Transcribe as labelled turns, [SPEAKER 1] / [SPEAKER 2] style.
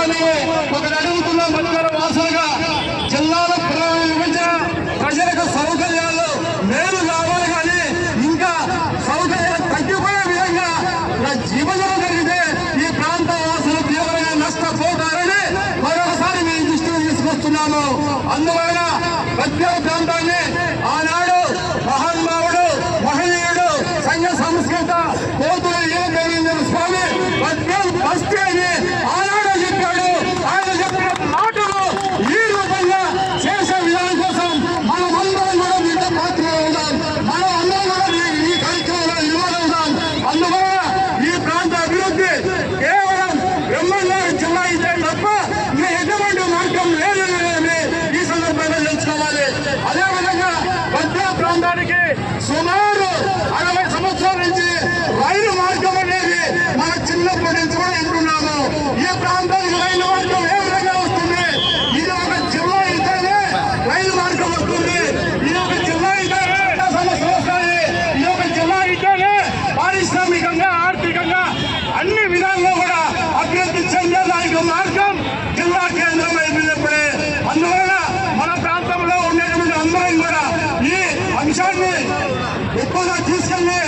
[SPEAKER 1] మనము ఒకటి అడుగుతున్నాం. మధ్య వాసులుగా జిల్లాల విభజన ప్రజలకు సౌకర్యాలు మేలు కావాలి, కానీ ఇంకా సౌకర్యాలు తగ్గిపోయే విధంగా విభజన జరిగితే ఈ ప్రాంత వాసులు తీవ్రంగా నష్టపోతారని మరొకసారి మీ దృష్టికి తీసుకొస్తున్నాము. అందువలన మధ్య ప్రాంతాన్ని ఆనాడు మహానుభావుడు మహనీయుడు సంఘ సంస్కృత పోతుల వీరభద్రేంద్ర స్వామి బస్తీ అని ఆనాడు చెప్పాడు. ఆయన చెప్పిన మాటలు ఈ రూపంగా చేసే విధానం కోసం మనమందరం కూడా దీంట్లో పాత్రలో ఉందాం. మనం అందరం కూడా ఈ కార్యక్రమంలో ఇవ్వగలుగుతాం. అందువల్ల ఈ ప్రాంత అభివృద్ధి కేవలం బ్రహ్మంగారు జిల్లా ఇదే తప్ప ఇంకా ఎటువంటి మార్గం లేదని ఈ సందర్భంగా తెలుసుకోవాలి. అదేవిధంగా మధ్య ప్రాంతానికి సుమారు 60 సంవత్సరాల నుంచి రైలు మార్గం అనేది మన చిన్నప్పటి నుంచి కూడా వింటున్నాము. ఈ ప్రాంతానికి రైలు మార్గం ఏ విధంగా వస్తుంది? ఇది ఒక జిల్లా అయితేనే రైలు మార్గం వస్తుంది. ఇది ఒక జిల్లా అయితేనే సమస్యలు వస్తాయి. ఇది ఒక జిల్లా అయితేనే పారిశ్రామికంగా ఆర్థికంగా అన్ని విధాల్లో కూడా అభివృద్ధి చెందేదానికి మార్గం జిల్లా కేంద్రం అయిపోయినప్పుడే. అందువల్ల మన ప్రాంతంలో ఉండేటువంటి అందరం కూడా ఈ అంశాన్ని ఎక్కువగా తీసుకెళ్లి